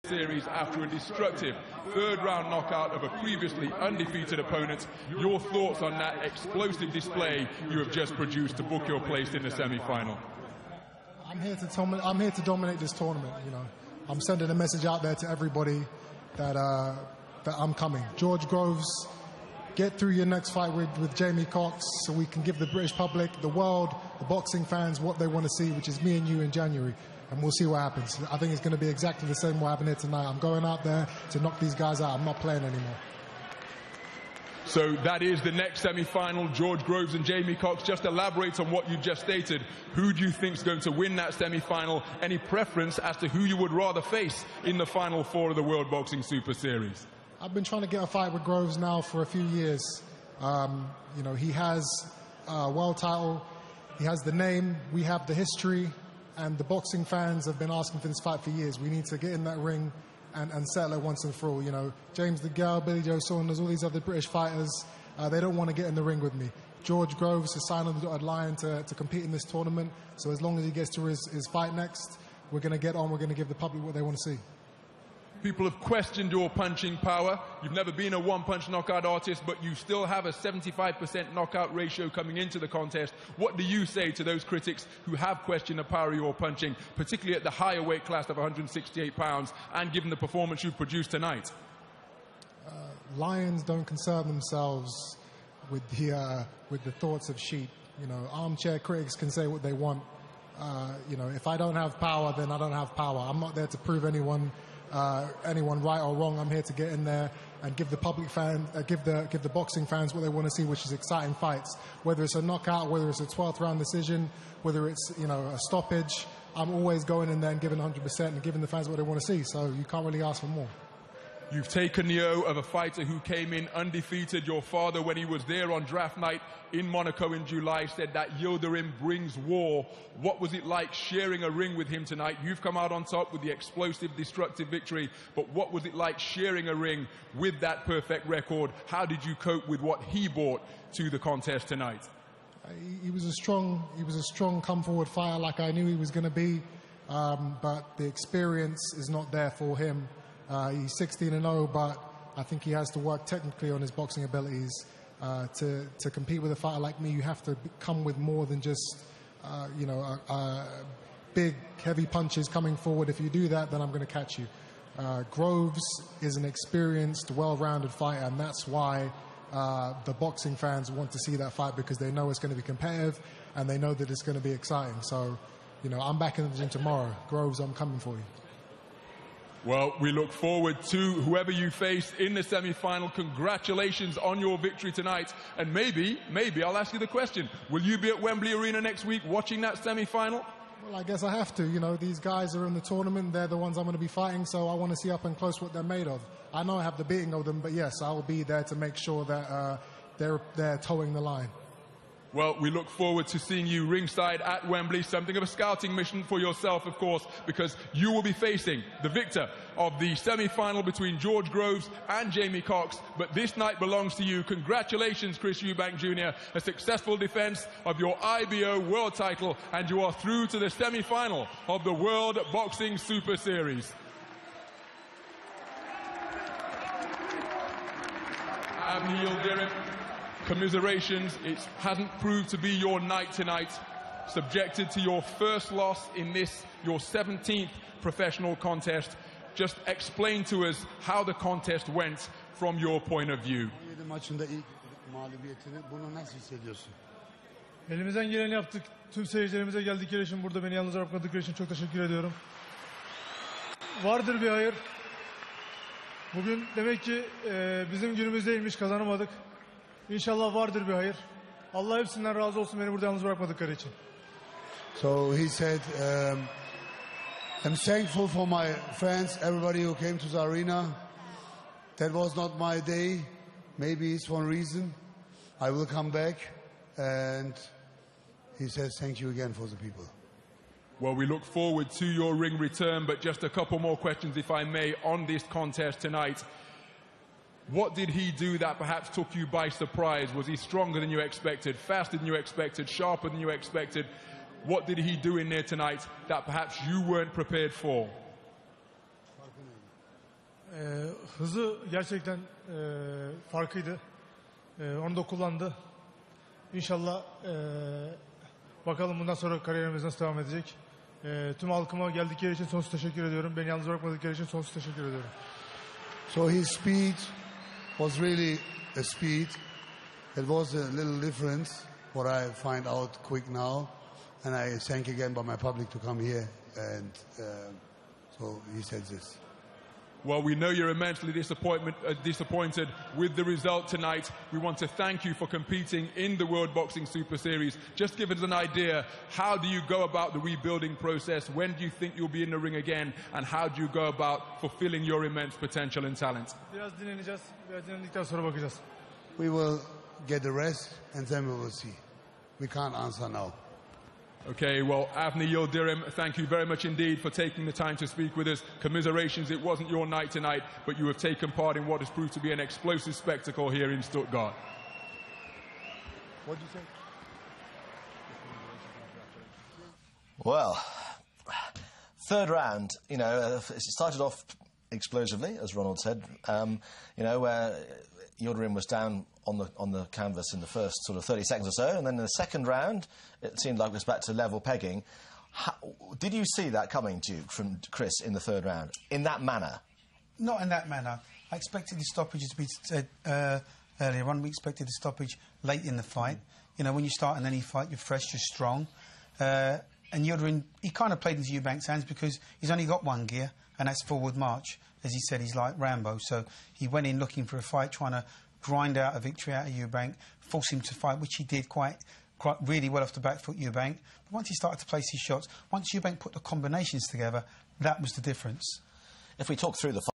Series after a destructive third-round knockout of a previously undefeated opponent. Your thoughts on that explosive display you have just produced to book your place in the semi-final? I'm here to dominate this tournament. You know, I'm sending a message out there to everybody that I'm coming. George Groves, get through your next fight with Jamie Cox so we can give the British public, the world, the boxing fans what they want to see, which is me and you in January. And we'll see what happens. I think it's going to be exactly the same what happened here tonight. I'm going out there to knock these guys out. I'm not playing anymore. So that is the next semi-final, George Groves and Jamie Cox. Just elaborate on what you just stated. Who do you think is going to win that semi-final? Any preference as to who you would rather face in the Final Four of the World Boxing Super Series? I've been trying to get a fight with Groves now for a few years. You know, he has a world title. He has the name. We have the history. And the boxing fans have been asking for this fight for years. We need to get in that ring and settle it once and for all. You know, James DeGale, Billy Joe Saunders, all these other British fighters, they don't want to get in the ring with me. George Groves has signed on the dotted line to compete in this tournament. So as long as he gets to his fight next, we're going to get on. We're going to give the public what they want to see. People have questioned your punching power. You've never been a one-punch knockout artist, but you still have a 75% knockout ratio coming into the contest. What do you say to those critics who have questioned the power of your punching, particularly at the higher weight class of 168 pounds, and given the performance you've produced tonight? Lions don't concern themselves with the thoughts of sheep. You know, armchair critics can say what they want. You know, if I don't have power, then I don't have power. I'm not there to prove anyone right or wrong. I'm here to get in there and give the public give the boxing fans what they want to see, which is exciting fights. Whether it's a knockout, whether it's a 12th round decision, whether it's, you know, a stoppage, I'm always going in there and giving 100% and giving the fans what they want to see. So you can't really ask for more. You've taken the oath of a fighter who came in undefeated. Your father, when he was there on draft night in Monaco in July, said that Yildirim brings war. What was it like sharing a ring with him tonight? You've come out on top with the explosive, destructive victory, but what was it like sharing a ring with that perfect record? How did you cope with what he brought to the contest tonight? He was a strong come-forward fighter like I knew he was going to be, but the experience is not there for him. He's 16-0, but I think he has to work technically on his boxing abilities. To compete with a fighter like me, you have to come with more than just, you know, big, heavy punches coming forward. If you do that, then I'm going to catch you. Groves is an experienced, well-rounded fighter, and that's why the boxing fans want to see that fight, because they know it's going to be competitive and they know that it's going to be exciting. So, you know, I'm back in the gym tomorrow. Groves, I'm coming for you. Well, we look forward to whoever you face in the semi-final. Congratulations on your victory tonight. And maybe I'll ask you the question. Will you be at Wembley Arena next week watching that semi-final? Well, I guess I have to. You know, these guys are in the tournament. They're the ones I'm going to be fighting, so I want to see up and close what they're made of. I know I have the beating of them, but yes, I will be there to make sure that they're towing the line. Well, we look forward to seeing you ringside at Wembley. Something of a scouting mission for yourself, of course, because you will be facing the victor of the semi-final between George Groves and Jamie Cox. But this night belongs to you. Congratulations, Chris Eubank Jr. A successful defense of your IBO world title, and you are through to the semi-final of the World Boxing Super Series. Avni Yildirim, commiserations. It hasn't proved to be your night tonight. Subjected to your first loss in this, your 17th professional contest. Just explain to us how the contest went from your point of view. Maçında ilk mağlubiyetini, bunu nasıl hissediyorsun? Elimizden geleni yaptık. Tüm seyircilerimize geldikleri için, burada beni yalnız bırakmadıkları için çok teşekkür ediyorum. Vardır bir hayır. Bugün demek ki bizim günümüzdeymiş, kazanamadık. İnşallah vardır bir hayır. Allah hepsinden razı olsun beni burada yalnız bırakmadıkları için. So he said, I'm thankful for my friends, everybody who came to the arena. That was not my day. Maybe it's one reason. I will come back. And he says thank you again for the people. Well, we look forward to your ring return, but just a couple more questions, if I may, on this contest tonight. What did he do that perhaps took you by surprise? Was he stronger than you expected, faster than you expected, sharper than you expected? What did he do in there tonight that perhaps you weren't prepared for? hızı gerçekten farklıydı. Onu da kullandı. İnşallah bakalım bundan sonra kariyerimiz nasıl devam edecek. Tüm halkıma geldikleri için sonsuz teşekkür ediyorum. Beni yalnız bırakmadıkları için sonsuz teşekkür ediyorum. So his speed was really a speed. It was a little difference, what I find out quick now. And I thank again by my public to come here. And so he said this. Well, we know you're immensely disappointed with the result tonight. We want to thank you for competing in the World Boxing Super Series. Just give us an idea, how do you go about the rebuilding process? When do you think you'll be in the ring again? And how do you go about fulfilling your immense potential and talent? Biraz dinleneceğiz. Biraz dinlendikten sonra bakacağız. We will get a rest and then we will see. We can't answer now. Okay, well, Avni Yildirim, thank you very much indeed for taking the time to speak with us. Commiserations, it wasn't your night tonight, but you have taken part in what has proved to be an explosive spectacle here in Stuttgart. What do you think? Well, third round, you know, it started off explosively, as Ronald said. You know, where Yildirim was down on the canvas in the first sort of 30 seconds or so, and then in the second round, it seemed like it was back to level pegging. Did you see that coming, Duke, from Chris in the third round, in that manner? Not in that manner. I expected the stoppage to be said earlier on. We expected the stoppage late in the fight. You know, when you start in any fight, you're fresh, you're strong. And Yildirim, he kind of played into Eubank's hands because he's only got one gear, and that's forward march. As he said, he's like Rambo. So he went in looking for a fight, trying to grind out a victory out of Eubank, force him to fight, which he did quite really well off the back foot, Eubank. But once he started to place his shots, once Eubank put the combinations together, that was the difference. If we talk through the